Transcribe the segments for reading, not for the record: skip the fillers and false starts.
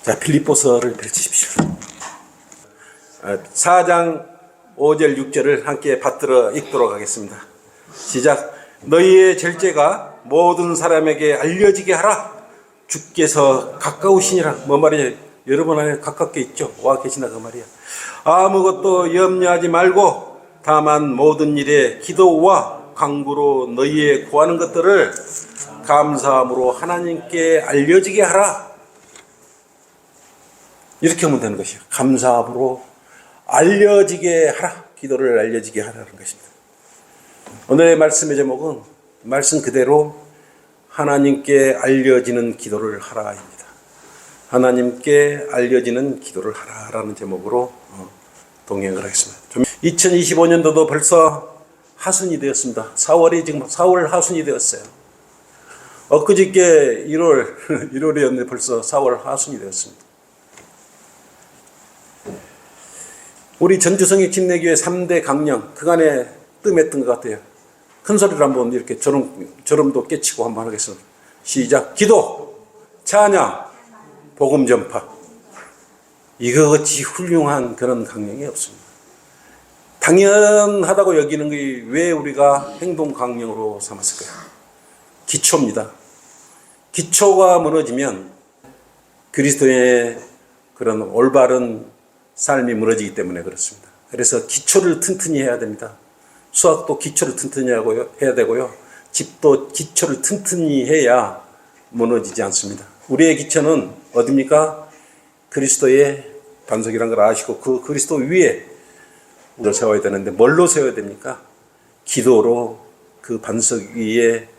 자, 빌립보서를 펼치십시오. 4장 5절 6절을 함께 받들어 읽도록 하겠습니다. 시작. 너희의 절제가 모든 사람에게 알려지게 하라. 주께서 가까우시니라. 뭐 말이야? 여러분 안에 가깝게 있죠? 와 계시나 그 말이야. 아무것도 염려하지 말고 다만 모든 일에 기도와 간구로 너희의 구하는 것들을 감사함으로 하나님께 알려지게 하라. 이렇게 하면 되는 것이에요. 감사함으로 알려지게 하라. 기도를 알려지게 하라는 것입니다. 오늘의 말씀의 제목은 말씀 그대로 하나님께 알려지는 기도를 하라입니다. 하나님께 알려지는 기도를 하라라는 제목으로 동행을 하겠습니다. 2025년도도 벌써 하순이 되었습니다. 4월 하순이 되었어요. 엊그저께 1월이었는데 벌써 4월 하순이 되었습니다. 우리 전주성의 침례교회 3대 강령, 그간에 뜸했던 것 같아요. 큰 소리로 한번 이렇게 저름도 깨치고 한번 하겠습니다. 시작. 기도, 찬양, 복음 전파. 이거같이 훌륭한 그런 강령이 없습니다. 당연하다고 여기는 게 왜 우리가 행동 강령으로 삼았을까요? 기초입니다. 기초가 무너지면 그리스도의 그런 올바른 삶이 무너지기 때문에 그렇습니다. 그래서 기초를 튼튼히 해야 됩니다. 수학도 기초를 튼튼히 해야 되고요. 집도 기초를 튼튼히 해야 무너지지 않습니다. 우리의 기초는 어디입니까? 그리스도의 반석이라는 걸 아시고 그 그리스도 위에 우리를 세워야 되는데 뭘로 세워야 됩니까? 기도로 그 반석 위에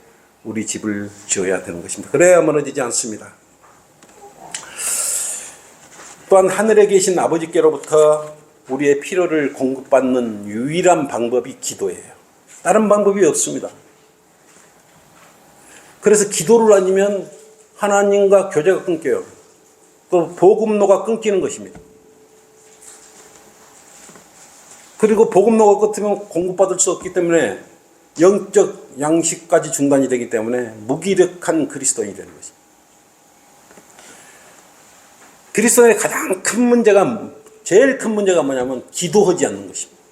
우리 집을 지어야 되는 것입니다. 그래야 무너지지 않습니다. 또한 하늘에 계신 아버지께로부터 우리의 필요를 공급받는 유일한 방법이 기도예요. 다른 방법이 없습니다. 그래서 기도를 아니면 하나님과 교제가 끊겨요. 또 복음로가 끊기는 것입니다. 그리고 복음로가 끊기면 공급받을 수 없기 때문에 영적 양식까지 중단이 되기 때문에 무기력한 그리스도인이 되는 것입니다. 그리스도의 가장 큰 문제가, 제일 큰 문제가 뭐냐면 기도하지 않는 것입니다.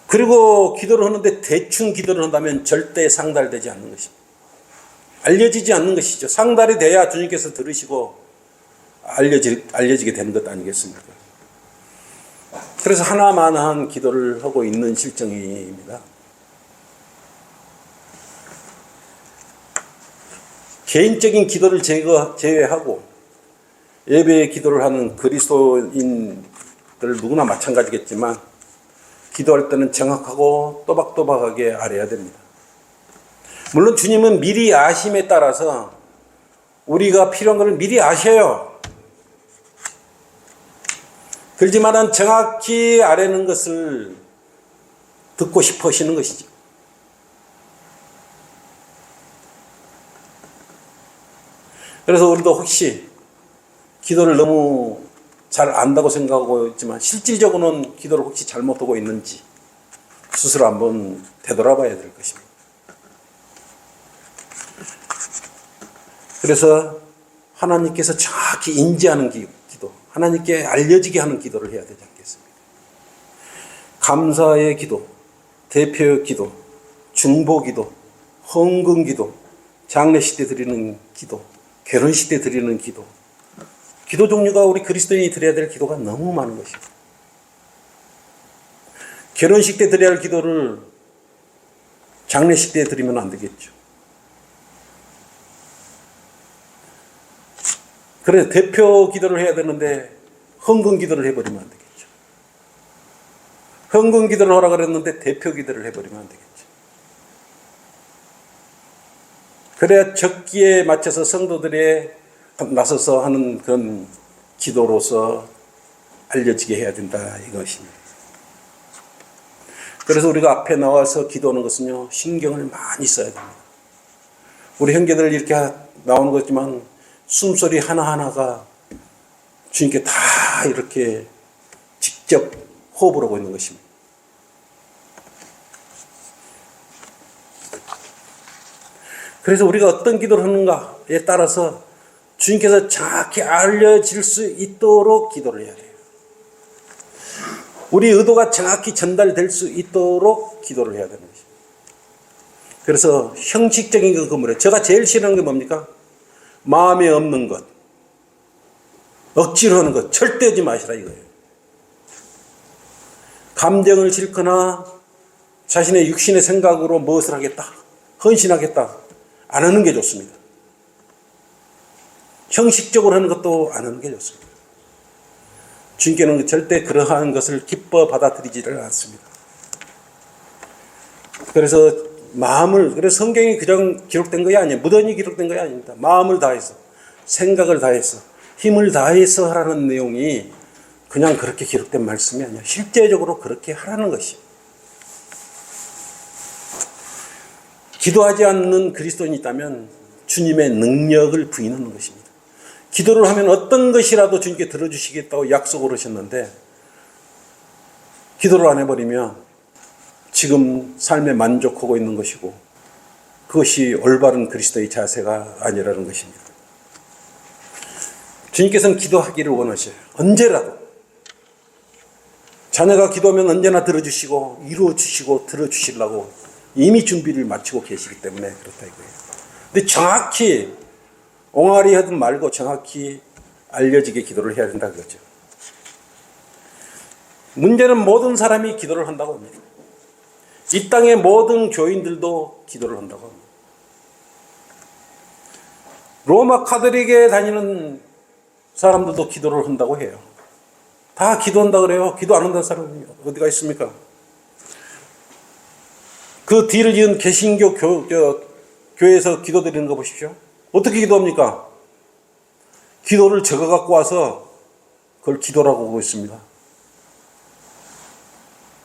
그리고 기도를 하는데 대충 기도를 한다면 절대 상달되지 않는 것입니다. 알려지지 않는 것이죠. 상달이 돼야 주님께서 들으시고 알려지게 되는 것 아니겠습니까? 그래서 하나만한 기도를 하고 있는 실정입니다. 개인적인 기도를 제외하고 예배의 기도를 하는 그리스도인들 누구나 마찬가지겠지만 기도할 때는 정확하고 또박또박하게 알아야 됩니다. 물론 주님은 미리 아심에 따라서 우리가 필요한 것을 미리 아셔요. 그렇지만 정확히 아뢰는 것을 듣고 싶어 하시는 것이죠. 그래서 우리도 혹시 기도를 너무 잘 안다고 생각하고 있지만 실질적으로는 기도를 혹시 잘못하고 있는지 스스로 한번 되돌아봐야 될 것입니다. 그래서 하나님께서 정확히 인지하는 기도, 하나님께 알려지게 하는 기도를 해야 되지 않겠습니까? 감사의 기도, 대표의 기도, 중보기도, 헌금기도, 장례식 때 드리는 기도, 결혼식 때 드리는 기도, 기도 종류가 우리 그리스도인이 드려야 될 기도가 너무 많은 것입니다. 결혼식 때 드려야 할 기도를 장례식 때 드리면 안 되겠죠. 그래서 대표 기도를 해야 되는데 헌금 기도를 해버리면 안 되겠죠. 헌금 기도를 하라 그랬는데 대표 기도를 해버리면 안 되겠죠. 그래야 적기에 맞춰서 성도들이 나서서 하는 그런 기도로서 알려지게 해야 된다 이것입니다. 그래서 우리가 앞에 나와서 기도하는 것은요, 신경을 많이 써야 됩니다. 우리 형제들 이렇게 나오는 거지만 숨소리 하나하나가 주님께 다 이렇게 직접 호흡을 하고 있는 것입니다. 그래서 우리가 어떤 기도를 하는가? 의도에 따라서 주님께서 정확히 알려질 수 있도록 기도를 해야 돼요. 우리 의도가 정확히 전달될 수 있도록 기도를 해야 되는 것입니다. 그래서 형식적인 그 건물에 제가 제일 싫어하는 게 뭡니까? 마음에 없는 것, 억지로 하는 것 절대 하지 마시라 이거예요. 감정을 싫거나 자신의 육신의 생각으로 무엇을 하겠다, 헌신하겠다 안 하는 게 좋습니다. 형식적으로 하는 것도 안 하는 게 좋습니다. 주님께는 절대 그러한 것을 기뻐 받아들이지를 않습니다. 그래서 그래서 성경이 그냥 기록된 것이 아니에요. 무던히 기록된 것이 아닙니다. 마음을 다해서, 생각을 다해서, 힘을 다해서 하라는 내용이 그냥 그렇게 기록된 말씀이 아니에요. 실제적으로 그렇게 하라는 것이. 기도하지 않는 그리스도인이 있다면 주님의 능력을 부인하는 것입니다. 기도를 하면 어떤 것이라도 주님께 들어주시겠다고 약속을 하셨는데 기도를 안 해버리면 지금 삶에 만족하고 있는 것이고 그것이 올바른 그리스도의 자세가 아니라는 것입니다. 주님께서는 기도하기를 원하셔요. 언제라도. 자녀가 기도하면 언제나 들어주시고 이루어주시고 들어주시려고 이미 준비를 마치고 계시기 때문에 그렇다 이거예요. 근데 정확히 옹알이 하든 말고 정확히 알려지게 기도를 해야 된다 그거죠. 문제는 모든 사람이 기도를 한다고 합니다. 이 땅의 모든 교인들도 기도를 한다고 합니다. 로마 카톨릭에 다니는 사람들도 기도를 한다고 해요. 다 기도한다 그래요. 기도 안 한다는 사람이 어디가 있습니까? 그 뒤를 이은 개신교 교회에서 기도 드리는 거 보십시오. 어떻게 기도합니까? 기도를 적어 갖고 와서 그걸 기도라고 하고 있습니다.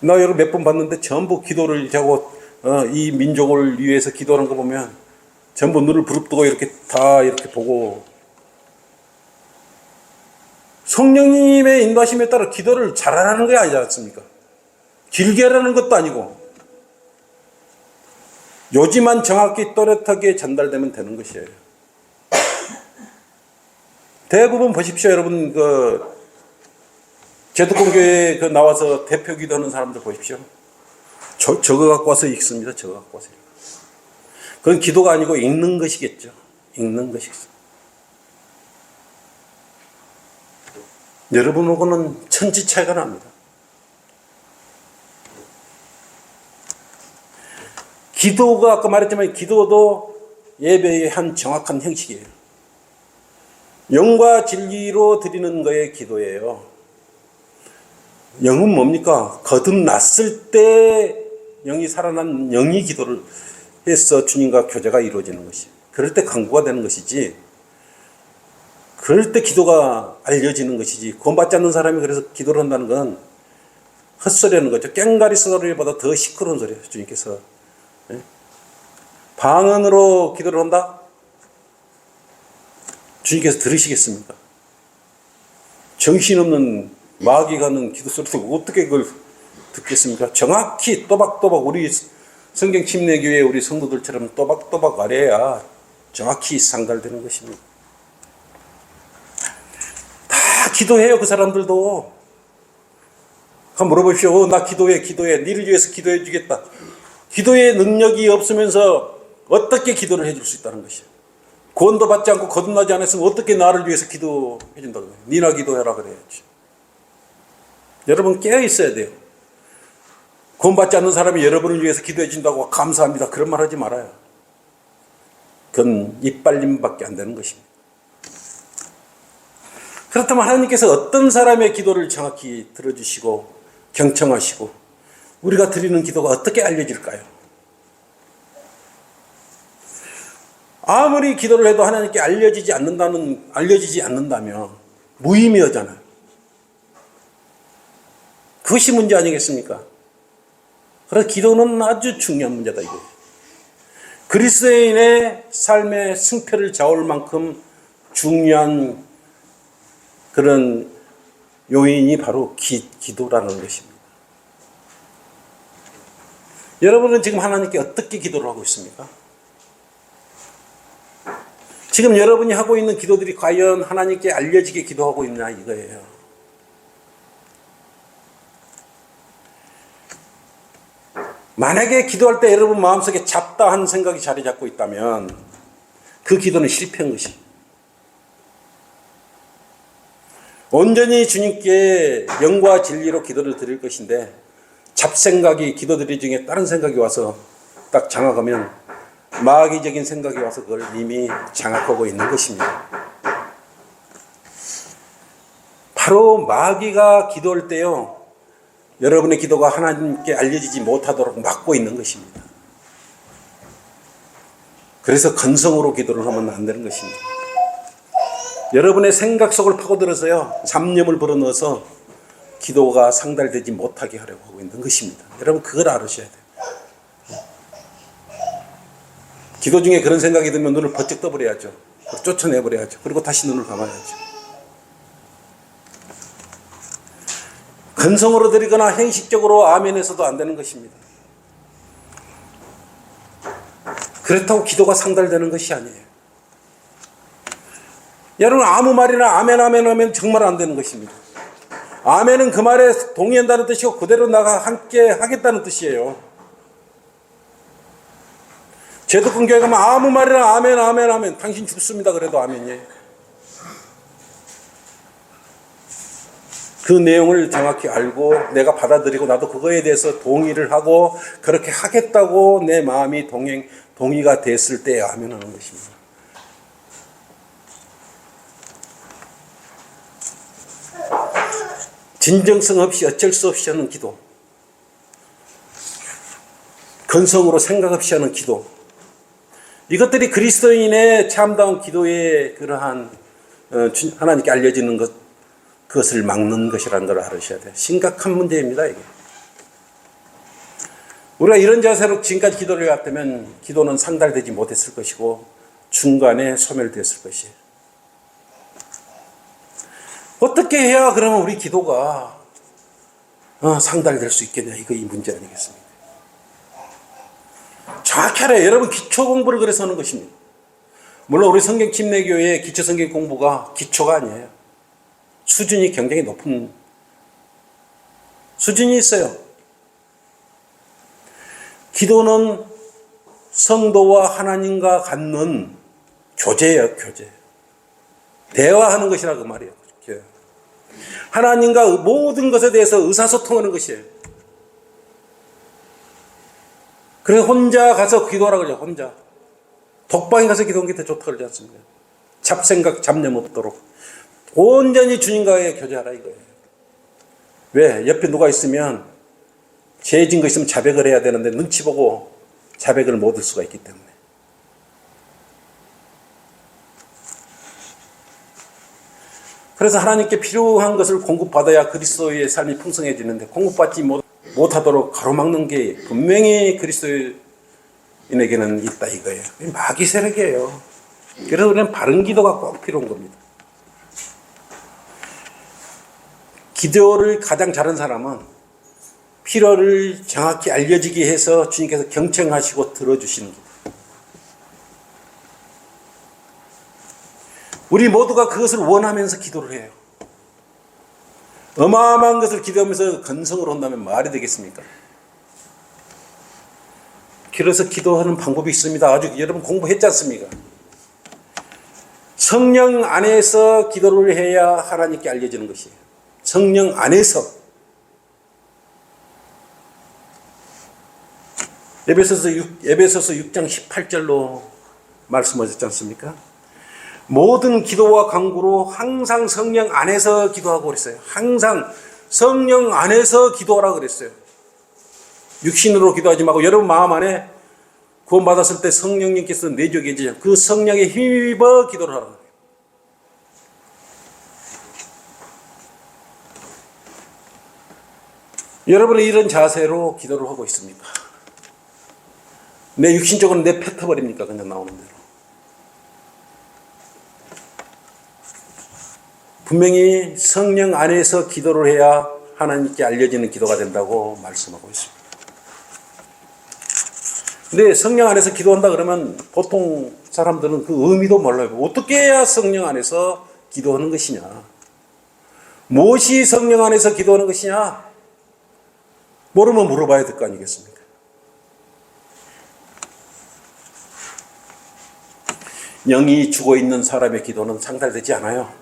나 여러분 몇 번 봤는데 전부 기도를 하고 이 민족을 위해서 기도하는 거 보면 전부 눈을 부릅뜨고 이렇게 다 이렇게 보고 성령님의 인도하심에 따라 기도를 잘하라는 게 아니지 않습니까? 길게 하라는 것도 아니고 요지만 정확히 또렷하게 전달되면 되는 것이에요. 대부분 보십시오, 여러분 제도권교회에 나와서 대표 기도하는 사람들 보십시오. 적어 갖고 와서 읽습니다. 적어 갖고 와서. 그건 기도가 아니고 읽는 것이겠죠. 읽는 것이겠죠. 여러분하고는 천지 차이가 납니다. 기도가 아까 말했지만 기도도 예배의 한 정확한 형식이에요. 영과 진리로 드리는 거에 기도예요. 영은 뭡니까? 거듭났을 때 영이 살아난 영이 기도를 해서 주님과 교제가 이루어지는 것이. 그럴 때 강구가 되는 것이지. 그럴 때 기도가 알려지는 것이지. 구원받지 않는 사람이 그래서 기도를 한다는 건 헛소리하는 거죠. 깽가리 소리보다 더 시끄러운 소리예요. 주님께서. 방언으로 기도를 한다? 주님께서 들으시겠습니까? 정신없는 마귀가 하는 기도 소리 듣고 어떻게 그걸 듣겠습니까? 정확히 또박또박 우리 성경 침례교회 우리 성도들처럼 또박또박 알아야 정확히 상달되는 것입니다. 다 기도해요, 그 사람들도. 한번 물어보십시오. 나 기도해. 니를 위해서 기도해 주겠다. 기도의 능력이 없으면서 어떻게 기도를 해줄 수 있다는 것이야. 구원도 받지 않고 거듭나지 않았으면 어떻게 나를 위해서 기도해 준다고 해요. 니나 기도해라 그래야지. 여러분 깨어 있어야 돼요. 구원받지 않는 사람이 여러분을 위해서 기도해 준다고 감사합니다. 그런 말 하지 말아요. 그건 이빨림밖에 안 되는 것입니다. 그렇다면 하나님께서 어떤 사람의 기도를 정확히 들어주시고 경청하시고 우리가 드리는 기도가 어떻게 알려질까요? 아무리 기도를 해도 하나님께 알려지지 않는다면 무의미하잖아요. 그것이 문제 아니겠습니까? 그래서 기도는 아주 중요한 문제다 이거예요. 그리스도인의 삶의 승패를 좌우할 만큼 중요한 그런 요인이 바로 기도라는 것입니다. 여러분은 지금 하나님께 어떻게 기도를 하고 있습니까? 지금 여러분이 하고 있는 기도들이 과연 하나님께 알려지게 기도하고 있나 이거예요. 만약에 기도할 때 여러분 마음속에 잡다한 생각이 자리 잡고 있다면 그 기도는 실패한 것입니다. 온전히 주님께 영과 진리로 기도를 드릴 것인데 잡생각이 기도드리 중에 다른 생각이 와서 딱 장악하면 마귀적인 생각이 와서 그걸 이미 장악하고 있는 것입니다. 바로 마귀가 기도할 때요, 여러분의 기도가 하나님께 알려지지 못하도록 막고 있는 것입니다. 그래서 건성으로 기도를 하면 안 되는 것입니다. 여러분의 생각 속을 파고들어서요, 잡념을 불어넣어서 기도가 상달되지 못하게 하려고 하고 있는 것입니다. 여러분 그걸 알으셔야 돼요. 기도 중에 그런 생각이 들면 눈을 번쩍 떠버려야죠. 쫓아내버려야죠. 그리고 다시 눈을 감아야죠. 건성으로 드리거나 형식적으로 아멘해서도 안 되는 것입니다. 그렇다고 기도가 상달되는 것이 아니에요. 여러분 아무 말이나 아멘 아멘 하면 정말 안 되는 것입니다. 아멘은 그 말에 동의한다는 뜻이고 그대로 나가 함께 하겠다는 뜻이에요. 제도권 교회 가면 아무 말이나 아멘 아멘 아멘, 당신 죽습니다 그래도 아멘이에요. 그 내용을 정확히 알고 내가 받아들이고 나도 그거에 대해서 동의를 하고 그렇게 하겠다고 내 마음이 동의가 됐을 때 아멘 하는 것입니다. 진정성 없이 어쩔 수 없이 하는 기도, 건성으로 생각 없이 하는 기도, 이것들이 그리스도인의 참다운 기도의 그러한 하나님께 알려지는 그것을 막는 것이라는 걸 알으셔야 돼요. 심각한 문제입니다, 이게. 우리가 이런 자세로 지금까지 기도를 해왔다면 기도는 상달되지 못했을 것이고 중간에 소멸됐을 것이에요. 어떻게 해야 그러면 우리 기도가 상달될 수 있겠냐, 이거 이 문제 아니겠습니까? 정확히 알아요. 여러분 기초 공부를 그래서 하는 것입니다. 물론 우리 성경 침례교회의 기초 성경 공부가 기초가 아니에요. 수준이 굉장히 높은 수준이 있어요. 기도는 성도와 하나님과 갖는 교제예요, 교제. 대화하는 것이라 그 말이에요. 하나님과 모든 것에 대해서 의사소통하는 것이에요. 그래서 혼자 가서 기도하라고 그러죠. 혼자. 독방에 가서 기도하는 게 더 좋다고 그러지 않습니까? 잡생각, 잡념 없도록 온전히 주님과의 교제하라 이거예요. 왜? 옆에 누가 있으면 죄진 거 있으면 자백을 해야 되는데 눈치 보고 자백을 못 할 수가 있기 때문에. 그래서 하나님께 필요한 것을 공급받아야 그리스도의 삶이 풍성해지는데 공급받지 못하도록 가로막는 게 분명히 그리스도인에게는 있다 이거예요. 마귀 세력이에요. 그래서 우리는 바른 기도가 꼭 필요한 겁니다. 기도를 가장 잘하는 사람은 필요를 정확히 알려지게 해서 주님께서 경청하시고 들어주시는 거예요. 우리 모두가 그것을 원하면서 기도를 해요. 어마어마한 것을 기도하면서 건성으로 한다면 말이 되겠습니까? 그래서 기도하는 방법이 있습니다. 아주 여러분 공부했지 않습니까? 성령 안에서 기도를 해야 하나님께 알려지는 것이에요. 성령 안에서. 에베소서 6장 18절로 말씀하셨지 않습니까? 모든 기도와 간구로 항상 성령 안에서 기도하고 그랬어요. 항상 성령 안에서 기도하라고 그랬어요. 육신으로 기도하지 말고 여러분 마음 안에 구원받았을 때 성령님께서 내주어 계시죠. 그 성령에 힘입어 기도를 하라고 해요. 여러분은 이런 자세로 기도를 하고 있습니까? 내 육신적으로 내 뱉어버립니까? 그냥 나오는 대로. 분명히 성령 안에서 기도를 해야 하나님께 알려지는 기도가 된다고 말씀하고 있습니다. 근데 성령 안에서 기도한다 그러면 보통 사람들은 그 의미도 몰라요. 어떻게 해야 성령 안에서 기도하는 것이냐? 무엇이 성령 안에서 기도하는 것이냐? 모르면 물어봐야 될 거 아니겠습니까? 영이 죽어있는 사람의 기도는 상달되지 않아요.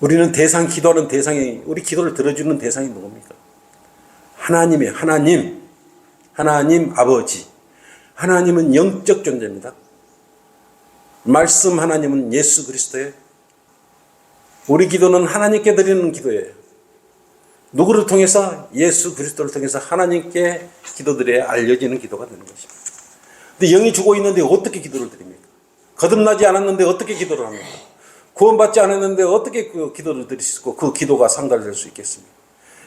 우리는 기도하는 대상이, 우리 기도를 들어주는 대상이 누굽니까? 하나님 아버지. 하나님은 영적 존재입니다. 말씀 하나님은 예수 그리스도예요. 우리 기도는 하나님께 드리는 기도예요. 누구를 통해서? 예수 그리스도를 통해서 하나님께 기도드려야 알려지는 기도가 되는 것입니다. 근데 영이 죽어 있는데 어떻게 기도를 드립니까? 거듭나지 않았는데 어떻게 기도를 합니까? 구원받지 않았는데 어떻게 그 기도를 드릴 수 있고 그 기도가 상달될 수 있겠습니까?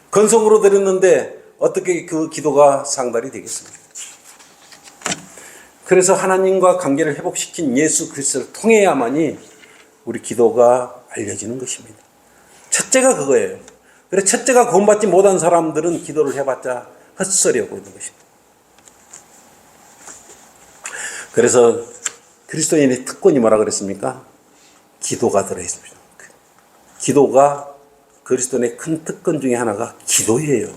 건성으로 드렸는데 어떻게 그 기도가 상달이 되겠습니까? 그래서 하나님과 관계를 회복시킨 예수 그리스도를 통해야만이 우리 기도가 알려지는 것입니다. 첫째가 그거예요. 그래서 첫째가 구원받지 못한 사람들은 기도를 해봤자 헛소리하고 있는 것입니다. 그래서 그리스도인의 특권이 뭐라 그랬습니까? 기도가 들어있습니다. 기도가 그리스도인의 큰 특권 중에 하나가 기도예요.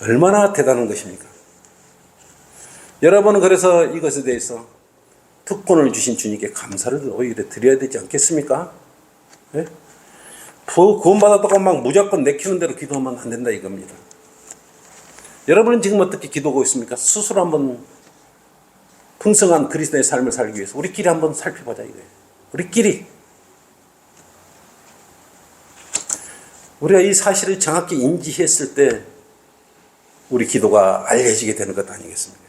얼마나 대단한 것입니까? 여러분은 그래서 이것에 대해서 특권을 주신 주님께 감사를 오히려 드려야 되지 않겠습니까? 네? 구원받았다고 막 무조건 내키는 대로 기도하면 안 된다 이겁니다. 여러분은 지금 어떻게 기도하고 있습니까? 스스로 한번 풍성한 그리스도의 삶을 살기 위해서 우리끼리 한번 살펴보자 이거예요. 우리가 이 사실을 정확히 인지했을 때 우리 기도가 알려지게 되는 것 아니겠습니까?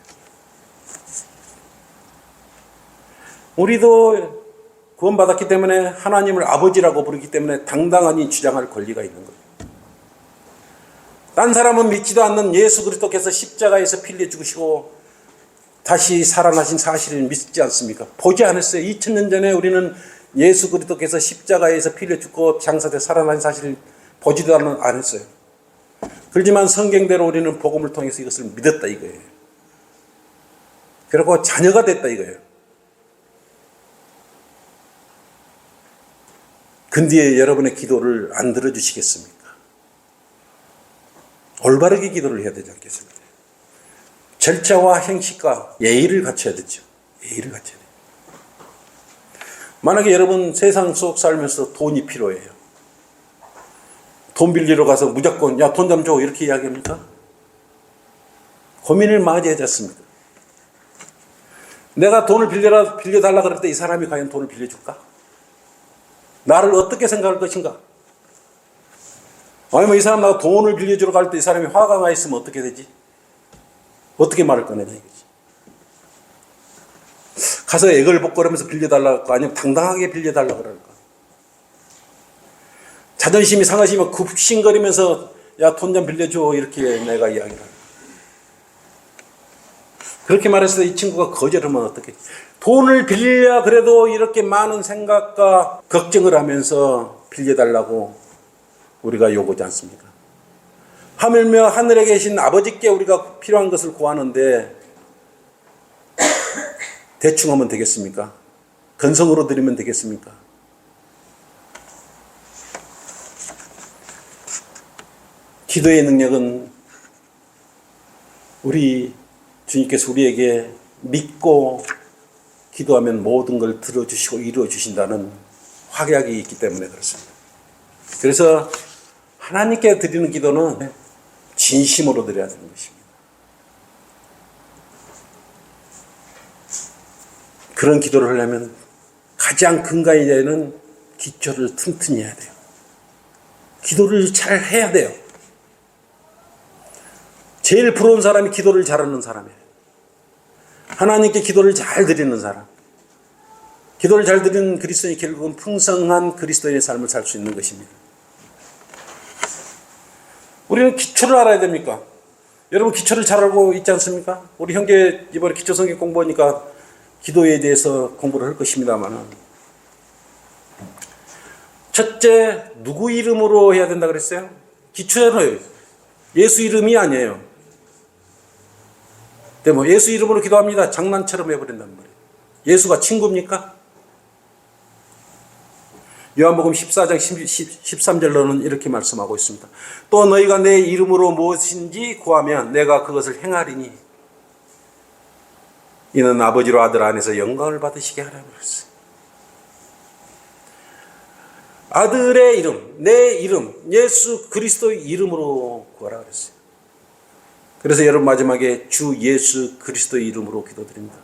우리도 구원받았기 때문에 하나님을 아버지라고 부르기 때문에 당당하니 주장할 권리가 있는 거예요. 딴 사람은 믿지도 않는 예수 그리스도께서 십자가에서 피 흘려 죽으시고 다시 살아나신 사실을 믿지 않습니까? 보지 않았어요. 2000년 전에 우리는 예수 그리스도께서 십자가에서 피 흘려 죽고 장사돼 살아나신 사실을 보지도 않았어요. 그렇지만 성경대로 우리는 복음을 통해서 이것을 믿었다 이거예요. 그리고 자녀가 됐다 이거예요. 근데 여러분의 기도를 안 들어주시겠습니까? 올바르게 기도를 해야 되지 않겠습니까? 절차와 형식과 예의를 갖춰야 되죠. 예의를 갖춰야 돼요. 만약에 여러분 세상 속 살면서 돈이 필요해요. 돈 빌리러 가서 무조건 야, 돈 좀 줘 이렇게 이야기합니까? 고민을 많이 하지 않습니까? 내가 돈을 빌려달라 그럴 때 이 사람이 과연 돈을 빌려줄까? 나를 어떻게 생각할 것인가? 아니면 이 사람 나가 돈을 빌려주러 갈 때 이 사람이 화가 나 있으면 어떻게 되지? 어떻게 말을 꺼내냐 이거지. 가서 애걸복걸하면서 빌려달라 할까? 아니면 당당하게 빌려달라 그럴까? 자존심이 상하시면 굽신거리면서 야, 돈 좀 빌려줘 이렇게 내가 이야기를 합니다. 그렇게 말했을 때 이 친구가 거절하면 어떻게? 돈을 빌려야 그래도 이렇게 많은 생각과 걱정을 하면서 빌려달라고 우리가 요구하지 않습니까? 하물며 하늘에 계신 아버지께 우리가 필요한 것을 구하는데 대충 하면 되겠습니까? 건성으로 드리면 되겠습니까? 기도의 능력은 우리 주님께서 우리에게 믿고 기도하면 모든 걸 들어주시고 이루어주신다는 확약이 있기 때문에 그렇습니다. 그래서 하나님께 드리는 기도는 진심으로 드려야 되는 것입니다. 그런 기도를 하려면 가장 근간이 되는 기초를 튼튼히 해야 돼요. 기도를 잘 해야 돼요. 제일 부러운 사람이 기도를 잘하는 사람이에요. 하나님께 기도를 잘 드리는 사람. 기도를 잘 드리는 그리스도인이 결국은 풍성한 그리스도인의 삶을 살 수 있는 것입니다. 우리는 기초를 알아야 됩니까? 여러분 기초를 잘 알고 있지 않습니까? 우리 형제 이번에 기초성경 공부하니까 기도에 대해서 공부를 할 것입니다만 첫째 누구 이름으로 해야 된다 그랬어요? 기초잖아요. 예수 이름이 아니에요. 근데 뭐 예수 이름으로 기도합니다. 장난처럼 해버린단 말이에요. 예수가 친구입니까? 요한복음 14장 13절로는 이렇게 말씀하고 있습니다. 또 너희가 내 이름으로 무엇인지 구하면 내가 그것을 행하리니 이는 아버지로 아들 안에서 영광을 받으시게 하라고 그랬어요. 아들의 이름, 내 이름, 예수 그리스도의 이름으로 구하라 그랬어요. 그래서 여러분 마지막에 주 예수 그리스도의 이름으로 기도드립니다.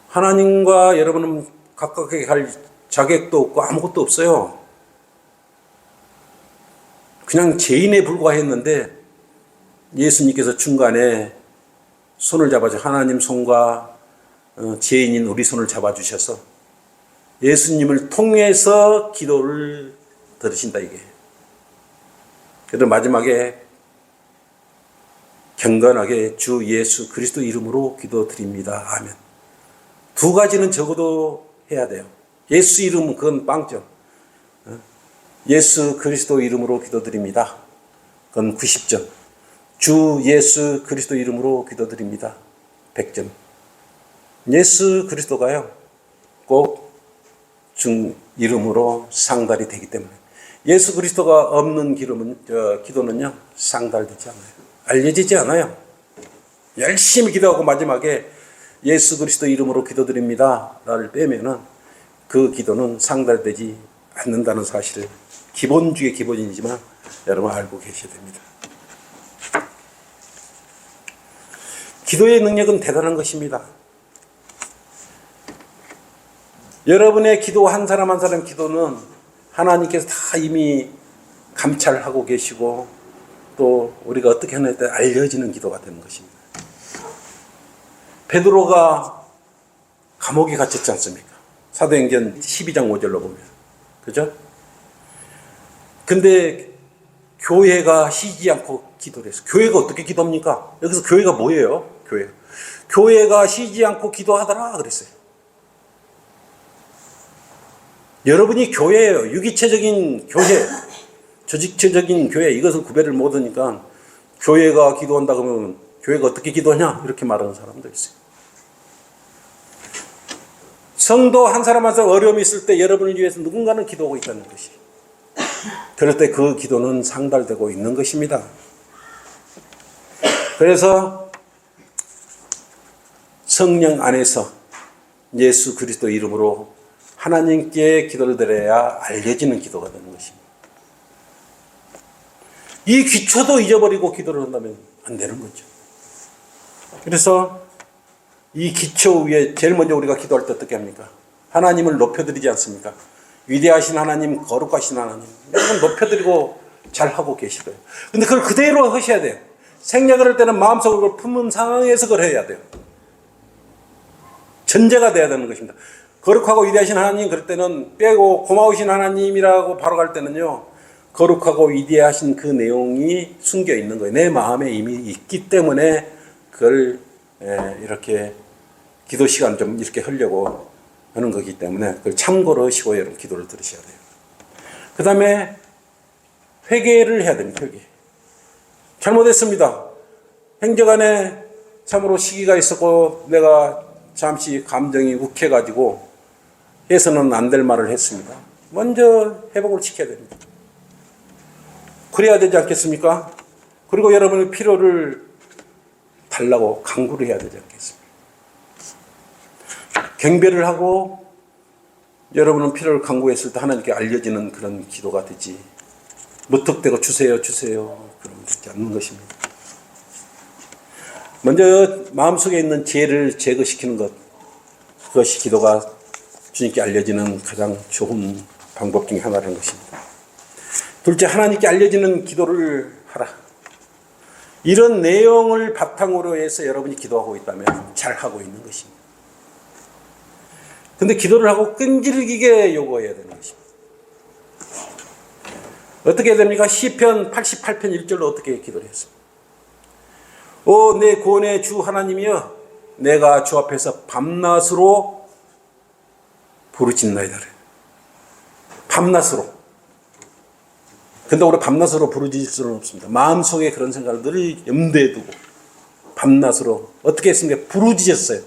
하나님과 여러분은 가깝게 갈 자격도 없고 아무것도 없어요. 그냥 죄인에 불과했는데 예수님께서 중간에 손을 잡아줘 하나님 손과 죄인인 우리 손을 잡아주셔서 예수님을 통해서 기도를 들으신다 이게. 그래서 마지막에 경건하게 주 예수 그리스도 이름으로 기도드립니다. 아멘. 두 가지는 적어도 해야 돼요. 예수 이름은 그건 빵점. 예수 그리스도 이름으로 기도드립니다. 그건 90점. 주 예수 그리스도 이름으로 기도드립니다. 100점. 예수 그리스도가요. 꼭 이름으로 상달이 되기 때문에 예수 그리스도가 없는 기도는요 상달되지 않아요. 알려지지 않아요. 열심히 기도하고 마지막에 예수 그리스도 이름으로 기도드립니다 를 빼면은 그 기도는 상달되지 않는다는 사실을 기본 중에 기본이지만 여러분 알고 계셔야 됩니다. 기도의 능력은 대단한 것입니다. 여러분의 기도 한 사람 한 사람 기도는 하나님께서 다 이미 감찰하고 계시고 또 우리가 어떻게 하느냐에 따라 알려지는 기도가 되는 것입니다. 베드로가 감옥에 갇혔지 않습니까? 사도행전 12장 5절로 보면. 그죠? 근데 교회가 쉬지 않고 기도를 했어요. 교회가 어떻게 기도합니까? 여기서 교회가 뭐예요? 교회가 쉬지 않고 기도하더라 그랬어요. 여러분이 교회예요. 유기체적인 교회, 조직체적인 교회, 이것은 구별을 못하니까 교회가 기도한다 그러면 교회가 어떻게 기도하냐 이렇게 말하는 사람도 있어요. 성도 한 사람 한 사람 어려움이 있을 때 여러분을 위해서 누군가는 기도하고 있다는 것이. 그럴 때 그 기도는 상달되고 있는 것입니다. 그래서 성령 안에서 예수 그리스도 이름으로 하나님께 기도를 드려야 알려지는 기도가 되는 것입니다. 이 기초도 잊어버리고 기도를 한다면 안 되는 거죠. 그래서 이 기초 위에 제일 먼저 우리가 기도할 때 어떻게 합니까? 하나님을 높여드리지 않습니까? 위대하신 하나님, 거룩하신 하나님, 여러분 높여드리고 잘하고 계시고요. 근데 그걸 그대로 하셔야 돼요. 생략을 할 때는 마음속으로 품은 상황에서 그걸 해야 돼요. 전제가 돼야 되는 것입니다. 거룩하고 위대하신 하나님 그럴 때는 빼고 고마우신 하나님이라고 바로 갈 때는요. 거룩하고 위대하신 그 내용이 숨겨 있는 거예요. 내 마음에 이미 있기 때문에 그걸 이렇게 기도 시간 좀 이렇게 하려고 하는 거기 때문에 그걸 참고로 하시고 여러분 기도를 들으셔야 돼요. 그 다음에 회개를 해야 됩니다. 회개. 잘못했습니다. 행정안에 참으로 시기가 있었고 내가 잠시 감정이 욱해가지고 해서는 안 될 말을 했습니다. 먼저 회복을 시켜야 됩니다. 그래야 되지 않겠습니까? 그리고 여러분의 필요를 달라고 강구를 해야 되지 않겠습니까? 경배를 하고 여러분은 필요를 강구했을 때 하나님께 알려지는 그런 기도가 되지 무턱대고 주세요 그러면 되지 않는 것입니다. 먼저 마음속에 있는 죄를 제거시키는 것, 그것이 기도가 주님께 알려지는 가장 좋은 방법 중에 하나라는 것입니다. 둘째, 하나님께 알려지는 기도를 하라. 이런 내용을 바탕으로 해서 여러분이 기도하고 있다면 잘하고 있는 것입니다. 근데 기도를 하고 끈질기게 요구해야 되는 것입니다. 어떻게 해야 됩니까? 시편 88편 1절로 어떻게 기도를 했습니까? 오, 내 구원의 주 하나님이여, 내가 주 앞에서 밤낮으로 부르짖나이다. 밤낮으로. 근데 우리 밤낮으로 부르짖을 수는 없습니다. 마음속에 그런 생각을 늘 염두에 두고 밤낮으로 어떻게 했습니까? 부르짖었어요.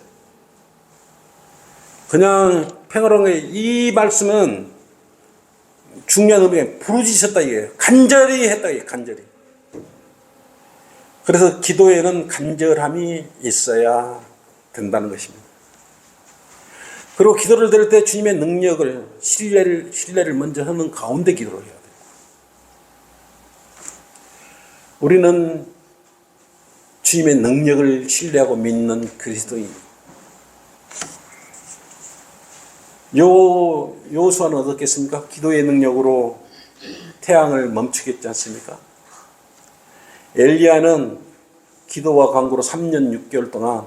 그냥 평화로운 거예요. 이 말씀은 중요한 의미가 부르짖었다 이거예요. 간절히 했다 이거예요. 간절히. 그래서 기도에는 간절함이 있어야 된다는 것입니다. 그리고 기도를 드릴 때 주님의 능력을 신뢰를 먼저 하는 가운데 기도를 해야 돼요. 우리는 주님의 능력을 신뢰하고 믿는 그리스도인입니다. 여호수아는 어떻겠습니까? 기도의 능력으로 태양을 멈추게 했지 않습니까? 엘리야는 기도와 간구로 3년 6개월 동안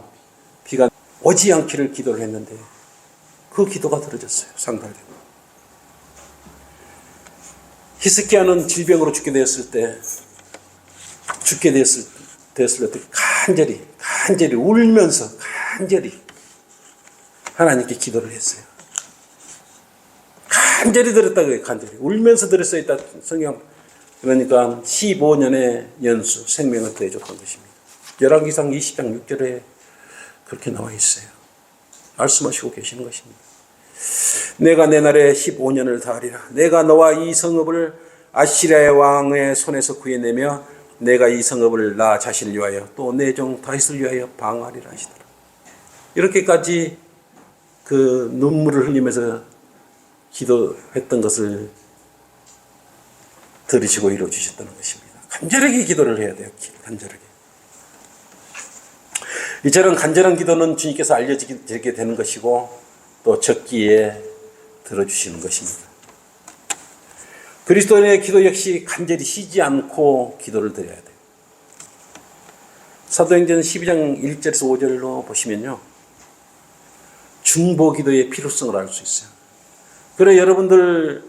비가 오지 않기를 기도를 했는데 그 기도가 들어졌어요. 상달되고. 히스기야는 질병으로 죽게 됐을 때 간절히 울면서 간절히 하나님께 기도를 했어요. 간절히 드렸다고요. 간절히 울면서 드렸어야 있다. 성경 그러니까 15년의 연수 생명을 더해줬던 것입니다. 열왕기상 20장 6절에 그렇게 나와 있어요. 말씀하시고 계시는 것입니다. 내가 내 날에 15년을 다하리라. 내가 너와 이 성읍을 아시리아의 왕의 손에서 구해내며 내가 이 성읍을 나 자신을 위하여 또 내 종 다윗을 위하여 방하리라 하시더라. 이렇게까지 그 눈물을 흘리면서 기도했던 것을 들으시고 이루어 주셨다는 것입니다. 간절하게 기도를 해야 돼요. 간절하게. 이처럼 간절한 기도는 주님께서 알려지게 되는 것이고 또 적기에 들어주시는 것입니다. 그리스도인의 기도 역시 간절히 쉬지 않고 기도를 드려야 돼요. 사도행전 12장 1절에서 5절로 보시면요. 중보 기도의 필요성을 알 수 있어요. 그래 여러분들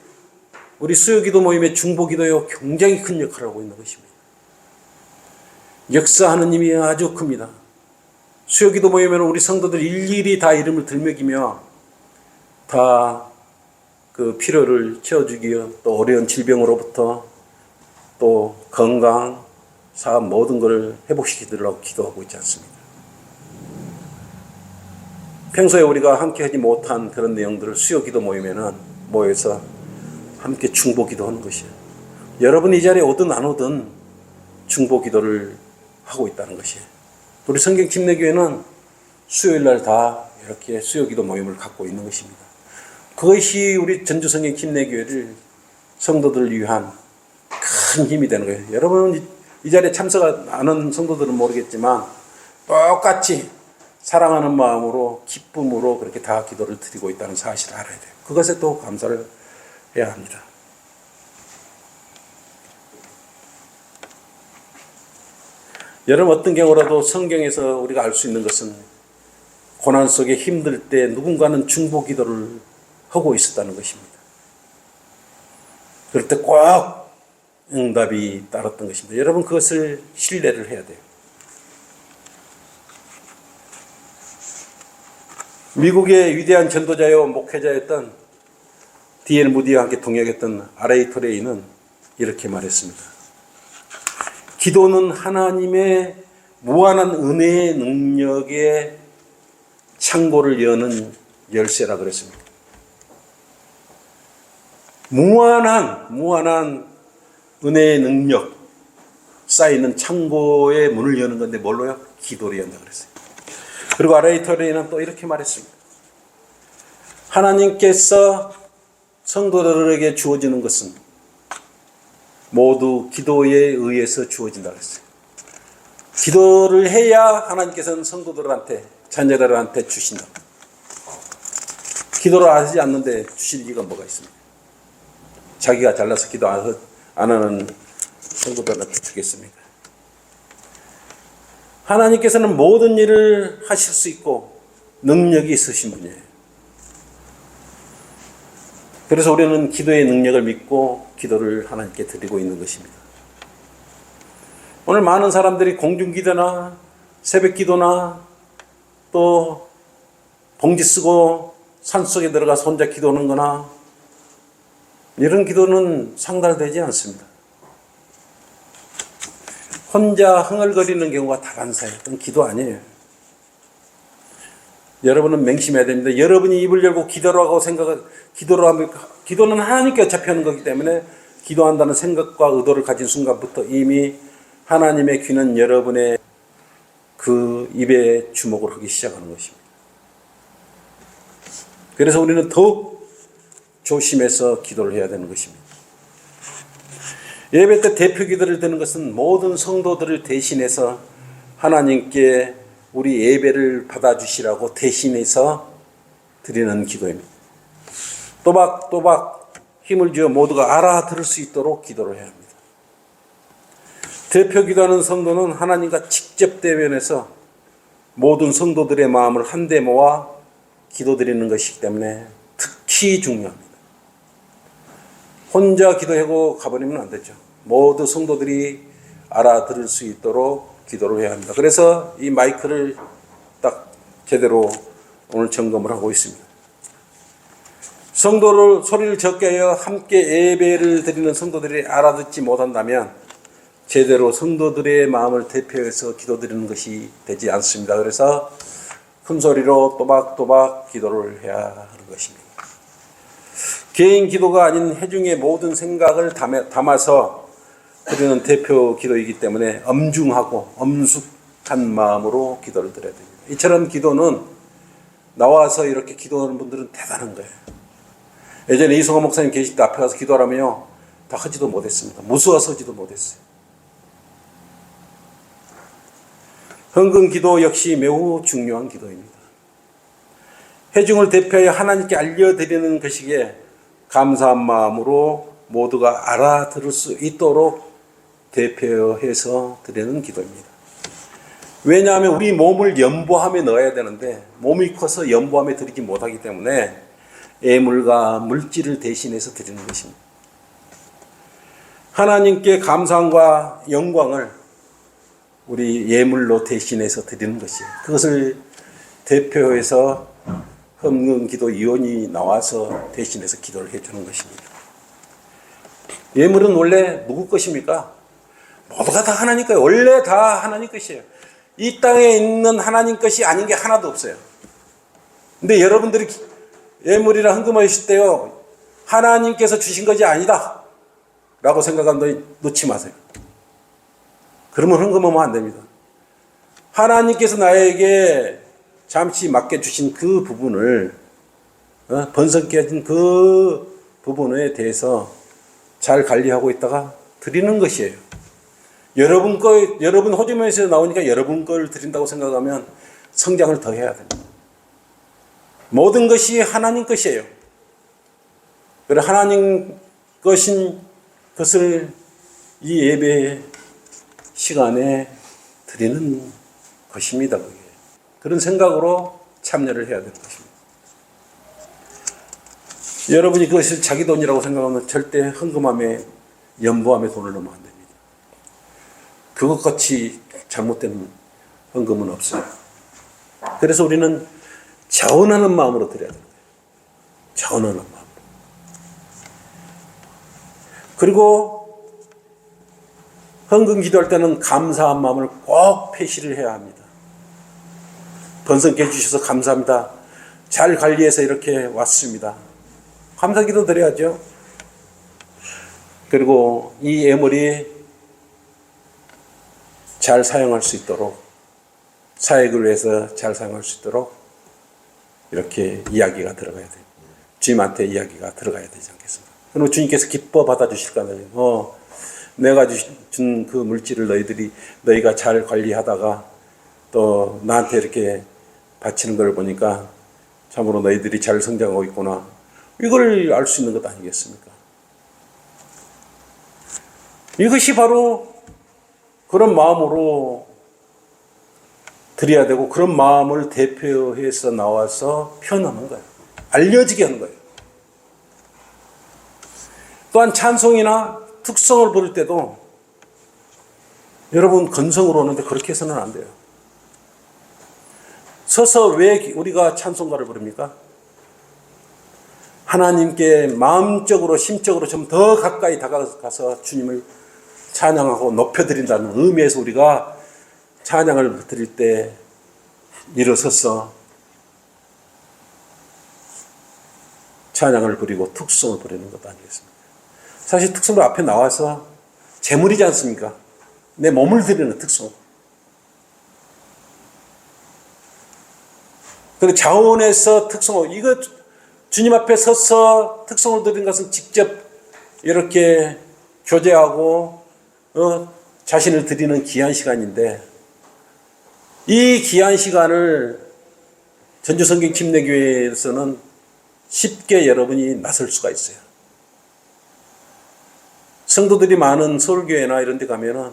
우리 수요기도 모임의 중보기도요 굉장히 큰 역할을 하고 있는 것입니다. 역사하는 힘이 아주 큽니다. 수요기도 모임에는 우리 성도들 일일이 다 이름을 들먹이며 다 그 필요를 채워주기요 또 어려운 질병으로부터 또 건강, 사업 모든 것을 회복시키도록 기도하고 있지 않습니다. 평소에 우리가 함께 하지 못한 그런 내용들을 수요기도 모임에는 모여서 함께 중보기도 하는 것이에요. 여러분이 이 자리에 오든 안 오든 중보기도를 하고 있다는 것이에요. 우리 성경 침례교회는 수요일날 다 이렇게 수요기도 모임을 갖고 있는 것입니다. 그것이 우리 전주성경 침례교회를 성도들을 위한 큰 힘이 되는 거예요. 여러분 이 자리에 참석 안 하는 성도들은 모르겠지만 똑같이 사랑하는 마음으로 기쁨으로 그렇게 다 기도를 드리고 있다는 사실을 알아야 돼요. 그것에 또 감사를 해야 합니다. 여러분 어떤 경우라도 성경에서 우리가 알 수 있는 것은 고난 속에 힘들 때 누군가는 중보 기도를 하고 있었다는 것입니다. 그럴 때 꼭 응답이 따랐던 것입니다. 여러분 그것을 신뢰를 해야 돼요. 미국의 위대한 전도자요 목회자였던 D.L. 무디와 함께 동역했던 R.A. 토레이는 이렇게 말했습니다. 기도는 하나님의 무한한 은혜의 능력의 창고를 여는 열쇠라 그랬습니다. 무한한 은혜의 능력 쌓이는 창고의 문을 여는 건데 뭘로요? 기도를 연다 그랬어요. 그리고 R.A. 토레이는 또 이렇게 말했습니다. 하나님께서 성도들에게 주어지는 것은 모두 기도에 의해서 주어진다 그랬어요. 기도를 해야 하나님께서는 성도들한테 자녀들한테 주신다. 기도를 하지 않는데 주실 리가 뭐가 있습니까? 자기가 잘나서 기도 안 하는 성도들한테 주겠습니까? 하나님께서는 모든 일을 하실 수 있고 능력이 있으신 분이에요. 그래서 우리는 기도의 능력을 믿고 기도를 하나님께 드리고 있는 것입니다. 오늘 많은 사람들이 공중기도나 새벽기도나 또 봉지 쓰고 산속에 들어가서 혼자 기도하는 거나 이런 기도는 상달되지 않습니다. 혼자 흥얼거리는 경우가 다반사예요. 그건 기도 아니에요. 여러분은 맹심해야 됩니다. 여러분이 입을 열고 기도를 하고 기도를 하면, 기도는 하나님께 어차피 하는 거기 때문에 기도한다는 생각과 의도를 가진 순간부터 이미 하나님의 귀는 여러분의 그 입에 주목을 하기 시작하는 것입니다. 그래서 우리는 더욱 조심해서 기도를 해야 되는 것입니다. 예배 때 대표 기도를 드는 것은 모든 성도들을 대신해서 하나님께 우리 예배를 받아주시라고 대신해서 드리는 기도입니다. 또박또박 힘을 주어 모두가 알아들을 수 있도록 기도를 해야 합니다. 대표 기도하는 성도는 하나님과 직접 대면해서 모든 성도들의 마음을 한데 모아 기도드리는 것이기 때문에 특히 중요합니다. 혼자 기도하고 가버리면 안 되죠. 모두 성도들이 알아들을 수 있도록 기도를 해야 합니다. 그래서 이 마이크를 딱 제대로 오늘 점검을 하고 있습니다. 성도를 소리를 적게 하여 함께 예배를 드리는 성도들이 알아듣지 못한다면 제대로 성도들의 마음을 대표해서 기도드리는 것이 되지 않습니다. 그래서 큰 소리로 또박또박 기도를 해야 하는 것입니다. 개인 기도가 아닌 회중의 모든 생각을 담아서 드리는 대표 기도이기 때문에 엄중하고 엄숙한 마음으로 기도를 드려야 됩니다. 이처럼 기도는 나와서 이렇게 기도하는 분들은 대단한 거예요. 예전에 이성호 목사님 계실 때 앞에 가서 기도하라면요, 다 하지도 못했습니다. 무서워서 하지도 못했어요. 헌금 기도 역시 매우 중요한 기도입니다. 회중을 대표하여 하나님께 알려드리는 것이기에 감사한 마음으로 모두가 알아들을 수 있도록 대표해서 드리는 기도입니다. 왜냐하면 우리 몸을 연보함에 넣어야 되는데 몸이 커서 연보함에 드리지 못하기 때문에 예물과 물질을 대신해서 드리는 것입니다. 하나님께 감사함과 영광을 우리 예물로 대신해서 드리는 것이에요. 그것을 대표해서 헌금기도위원이 나와서 대신해서 기도를 해주는 것입니다. 예물은 원래 누구 것입니까? 모두가 다 하나님 것이에요. 원래 다 하나님 것이에요. 이 땅에 있는 하나님 것이 아닌 게 하나도 없어요. 근데 여러분들이 예물이나 헌금하실 때요, 하나님께서 주신 것이 아니다 라고 생각하면 놓지 마세요. 그러면 헌금하면 안 됩니다. 하나님께서 나에게 잠시 맡겨주신 그 부분을, 번성케 해준 그 부분에 대해서 잘 관리하고 있다가 드리는 것이에요. 여러분 호주머니에서 나오니까 여러분 걸 드린다고 생각하면 성장을 더 해야 됩니다. 모든 것이 하나님 것이에요. 그래, 하나님 것인 것을 이 예배 시간에 드리는 것입니다. 그게. 그런 생각으로 참여를 해야 되는 것입니다. 여러분이 그것을 자기 돈이라고 생각하면 절대 헌금함에, 연보함에 돈을 넣으면 안 됩니다. 그것같이 잘못된 헌금은 없어요. 그래서 우리는 자원하는 마음으로 드려야 됩니다. 자원하는 마음으로. 그리고 헌금 기도할 때는 감사한 마음을 꼭 표시를 해야 합니다. 번성케 해주셔서 감사합니다. 잘 관리해서 이렇게 왔습니다. 감사기도 드려야죠. 그리고 이 예물이 잘 사용할 수 있도록, 사역을 위해서 잘 사용할 수 있도록 이렇게 이야기가 들어가야 돼요. 주님한테 이야기가 들어가야 되지 않겠습니까? 그리고 주님께서 기뻐 받아주실 거아니에요. 내가 준 그 물질을 너희가 잘 관리하다가 또 나한테 이렇게 바치는 걸 보니까 참으로 너희들이 잘 성장하고 있구나. 이걸 알 수 있는 것 아니겠습니까? 이것이 바로 그런 마음으로 드려야 되고, 그런 마음을 대표해서 나와서 표현하는 거예요. 알려지게 하는 거예요. 또한 찬송이나 특성을 부를 때도 여러분 건성으로 오는데 그렇게 해서는 안 돼요. 서서 왜 우리가 찬송가를 부릅니까? 하나님께 마음적으로, 심적으로 좀 더 가까이 다가가서 주님을 찬양하고 높여드린다는 의미에서 우리가 찬양을 드릴 때 일어서서 찬양을 부리고 특송을 부리는 것 아니겠습니까? 사실 특송도 앞에 나와서 제물이지 않습니까? 내 몸을 드리는 특송. 그리고 자원에서 특송, 이거 주님 앞에 서서 특송을 드리는 것은 직접 이렇게 교제하고 자신을 드리는 귀한 시간인데, 이 귀한 시간을 전주성경 침례교회에서는 쉽게 여러분이 나설 수가 있어요. 성도들이 많은 서울교회나 이런 데 가면은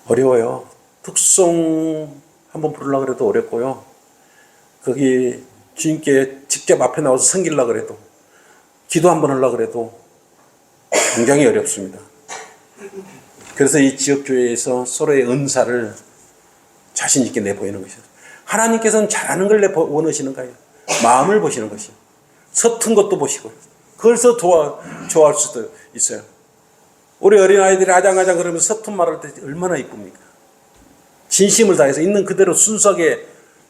어려워요. 특송 한번 부르려고 해도 어렵고요. 거기 주님께 직접 앞에 나와서 섬기려고 해도, 기도 한번 하려고 해도 굉장히 어렵습니다. 그래서 이 지역교회에서 서로의 은사를 자신 있게 내보이는 것이죠. 하나님께서는 잘하는 걸 원하시는 거예요. 마음을 보시는 것이요. 서툰 것도 보시고, 그래서 좋아할 수도 있어요. 우리 어린아이들이 아장아장 그러면서 서툰 말할 때 얼마나 이쁩니까? 진심을 다해서 있는 그대로 순수하게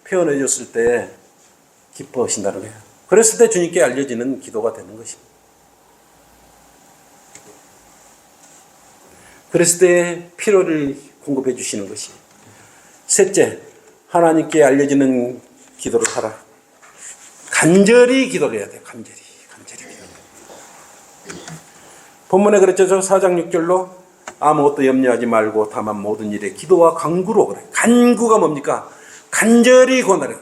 표현해 줬을 때 기뻐하신다는 거예요. 그랬을 때 주님께 알려지는 기도가 되는 것입니다. 그랬을 때 필요를 공급해 주시는 것이. 셋째, 하나님께 알려지는 기도를 하라. 간절히 기도를 해야 돼요. 간절히 기도. 본문에 그랬죠. 4장 6절로 아무것도 염려하지 말고 다만 모든 일에 기도와 간구로 그래. 간구가 뭡니까? 간절히 구하라.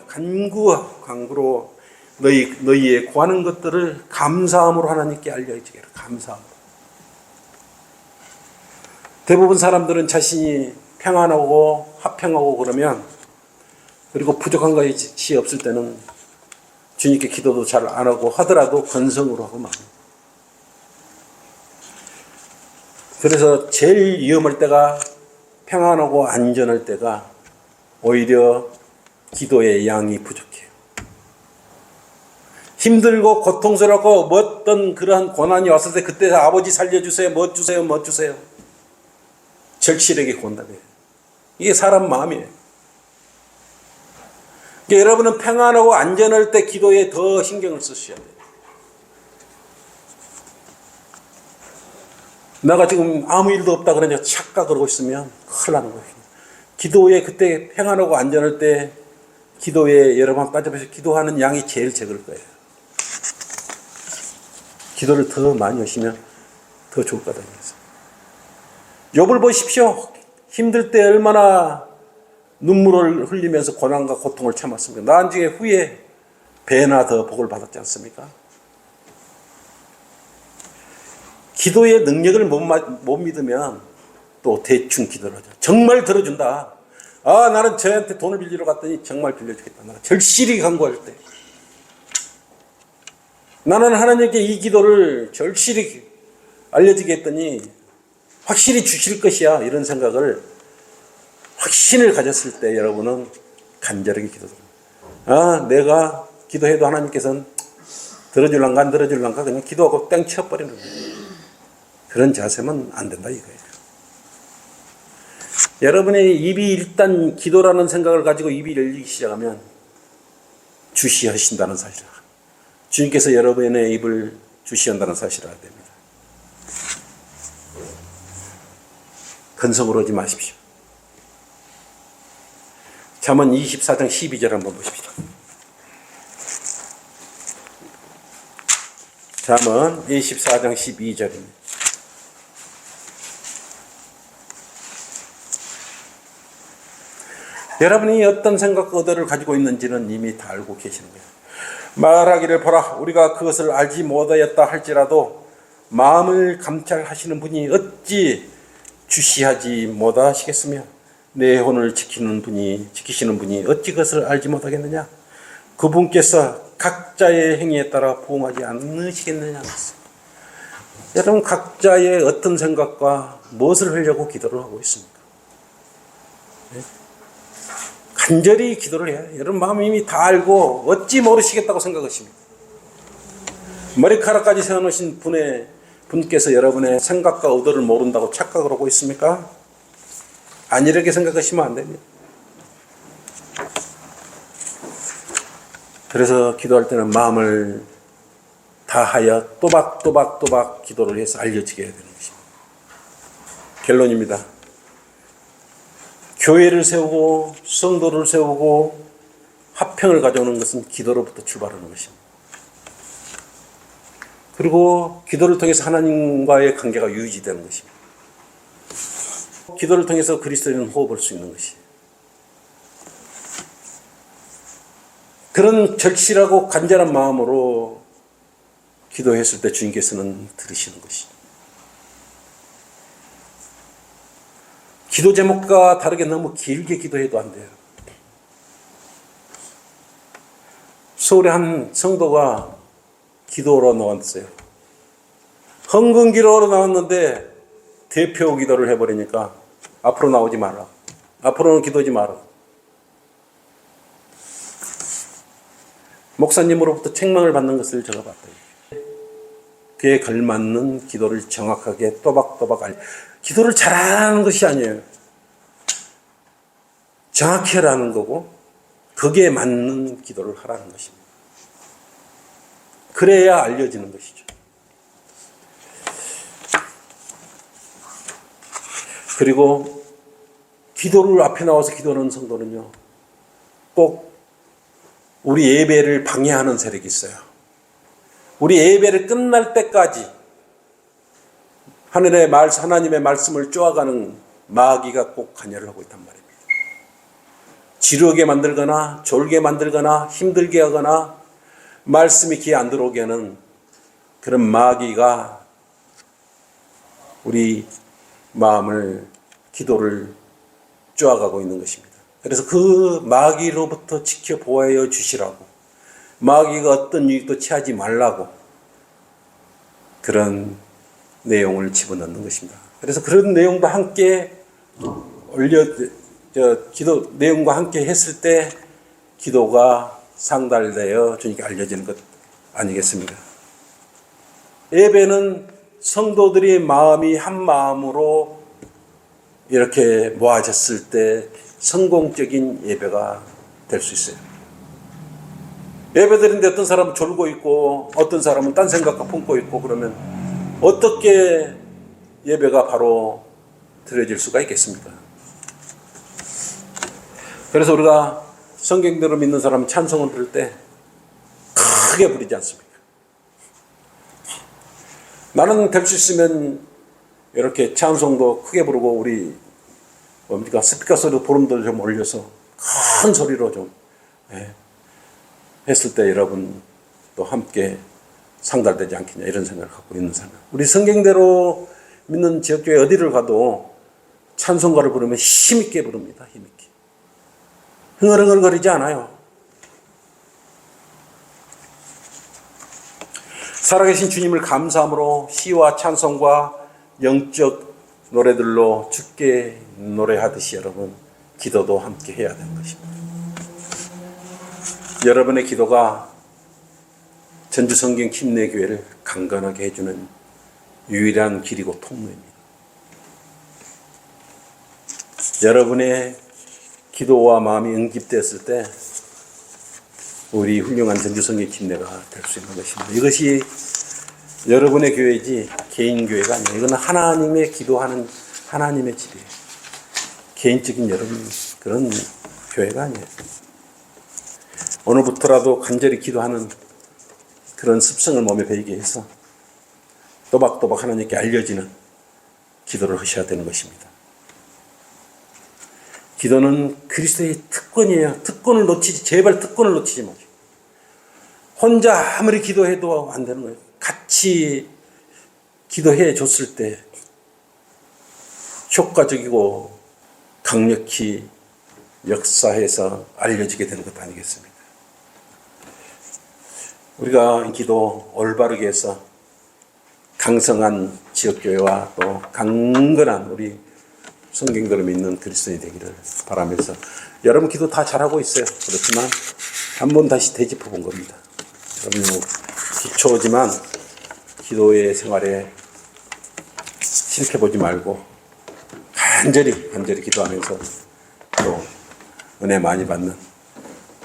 간구로 너희의 구하는 것들을 감사함으로 하나님께 알려지게 해라. 감사함으로. 대부분 사람들은 자신이 평안하고 화평하고 그러면, 그리고 부족한 것이 없을 때는 주님께 기도도 잘 안 하고 하더라도 건성으로 하고 막. 그래서 제일 위험할 때가, 평안하고 안전할 때가 오히려 기도의 양이 부족해요. 힘들고 고통스럽고 어떤 그러한 고난이 왔을 때 그때 아버지 살려주세요, 뭐 주세요. 절실하게 구한다고요. 이게 사람 마음이에요. 그러니까 여러분은 평안하고 안전할 때 기도에 더 신경을 쓰셔야 돼요. 내가 지금 아무 일도 없다 그러냐 착각하고 있으면 큰일 나는 거예요. 기도에 그때 평안하고 안전할 때 기도에 여러분 빠져보셔서 기도하는 양이 제일 적을 거예요. 기도를 더 많이 하시면 더 좋을 거다. 욥을 보십시오. 힘들 때 얼마나 눈물을 흘리면서 고난과 고통을 참았습니까? 나중에 후에 배나 더 복을 받았지 않습니까? 기도의 능력을 못 믿으면 또 대충 기도를 하죠. 정말 들어준다. 아, 나는 저한테 돈을 빌리러 갔더니 정말 빌려주겠다. 나는 절실히 간구할 때. 나는 하나님께 이 기도를 절실히 알려지게 했더니 확실히 주실 것이야. 이런 생각을, 확신을 가졌을 때 여러분은 간절하게 기도합니다. 아, 내가 기도해도 하나님께서는 들어줄란가 안 들어줄란가 그냥 기도하고 땡 쳐버리는 거예요. 그런 자세면 안 된다 이거예요. 여러분의 입이 일단 기도라는 생각을 가지고 입이 열리기 시작하면 주시하신다는 사실을, 주님께서 여러분의 입을 주시한다는 사실을 알아야 됩니다. 건성으로 하지 마십시오. 잠언 24장 12절 한번 보십시오. 잠언 24장 12절입니다. 여러분이 어떤 생각 의도를 가지고 있는지는 이미 다 알고 계시는 거예요. 말하기를 보라, 우리가 그것을 알지 못하였다 할지라도 마음을 감찰하시는 분이 어찌 주시하지 못하시겠으며 내 혼을 지키시는 분이 어찌 그것을 알지 못하겠느냐. 그분께서 각자의 행위에 따라 부응하지 않으시겠느냐. 여러분, 각자의 어떤 생각과 무엇을 하려고 기도를 하고 있습니까? 네? 간절히 기도를 해요. 여러분 마음 이미 다 알고 어찌 모르시겠다고 생각하십니까? 머리카락까지 세워놓으신 분의 분께서 여러분의 생각과 의도를 모른다고 착각을 하고 있습니까? 안 이렇게 생각하시면 안 됩니다. 그래서 기도할 때는 마음을 다하여 또박또박 기도를 해서 알려지게 해야 되는 것입니다. 결론입니다. 교회를 세우고 성도를 세우고 화평을 가져오는 것은 기도로부터 출발하는 것입니다. 그리고 기도를 통해서 하나님과의 관계가 유지되는 것입니다. 기도를 통해서 그리스도인은 호흡할 수 있는 것이에요. 그런 절실하고 간절한 마음으로 기도했을 때 주님께서는 들으시는 것이죠. 기도 제목과 다르게 너무 길게 기도해도 안 돼요. 서울의 한 성도가 기도로 나왔어요. 헌금 기도로 나왔는데 대표 기도를 해버리니까 앞으로 나오지 마라. 앞으로는 기도하지 마라. 목사님으로부터 책망을 받는 것을 제가 봤어요. 그에 걸맞는 기도를 정확하게 또박또박 기도를 잘하는 것이 아니에요. 정확히 하라는 거고 거기에 맞는 기도를 하라는 것입니다. 그래야 알려지는 것이죠. 그리고 기도를 앞에 나와서 기도하는 성도는요, 꼭 우리 예배를 방해하는 세력이 있어요. 우리 예배를 끝날 때까지 하나님의 말씀을 쪼아가는 마귀가 꼭 관여를 하고 있단 말입니다. 지루하게 만들거나 졸게 만들거나 힘들게 하거나 말씀이 귀에 안 들어오게 하는 그런 마귀가 우리 마음을, 기도를 쪼아가고 있는 것입니다. 그래서 그 마귀로부터 지켜 보호하여 주시라고, 마귀가 어떤 유익도 취하지 말라고 그런 내용을 집어넣는 것입니다. 그래서 그런 내용도 함께 기도 내용과 함께 했을 때 기도가 상달되어 주님께 알려지는 것 아니겠습니까? 예배는 성도들이 마음이 한 마음으로 이렇게 모아졌을 때 성공적인 예배가 될 수 있어요. 예배드리는데 어떤 사람은 졸고 있고 어떤 사람은 딴 생각과 품고 있고 그러면 어떻게 예배가 바로 드려질 수가 있겠습니까? 그래서 우리가 성경대로 믿는 사람 찬송을 부를 때 크게 부르지 않습니까? 나는 될 수 있으면 이렇게 찬송도 크게 부르고 우리 스피커 소리 보름도 좀 올려서 큰 소리로 좀 했을 때 여러분 또 함께 상달되지 않겠냐 이런 생각을 갖고 있는 사람. 우리 성경대로 믿는 지역교회 어디를 가도 찬송가를 부르면 힘있게 부릅니다. 힘있게. 흥얼흥얼거리지 않아요. 살아계신 주님을 감사함으로 시와 찬송과 영적 노래들로 주께 노래하듯이 여러분 기도도 함께 해야 되는 것입니다. 여러분의 기도가 전주성경 침례교회를 강건하게 해주는 유일한 길이고 통로입니다. 여러분의 기도와 마음이 응집되었을 때 우리 훌륭한 전주성경 침례가 될 수 있는 것입니다. 이것이 여러분의 교회지 개인 교회가 아니에요. 이건 하나님의 기도하는 하나님의 집이에요. 개인적인 여러분 그런 교회가 아니에요. 오늘부터라도 간절히 기도하는 그런 습성을 몸에 배이게 해서 또박또박 하나님께 알려지는 기도를 하셔야 되는 것입니다. 기도는 그리스도의 특권이에요. 제발 특권을 놓치지 마세요. 혼자 아무리 기도해도 안 되는 거예요. 같이 기도해 줬을 때 효과적이고 강력히 역사해서 알려지게 되는 것 아니겠습니까? 우리가 기도 올바르게 해서 강성한 지역교회와 또 강건한 우리 성경대로 믿는 그리스도인이 되기를 바라면서 여러분 기도 다 잘하고 있어요. 그렇지만 한번 다시 되짚어 본 겁니다. 여러분 기초지만 기도의 생활에 실패보지 말고 간절히 기도하면서 또 은혜 많이 받는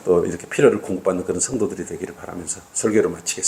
또 이렇게 필요를 공급받는 그런 성도들이 되기를 바라면서 설교를 마치겠습니다.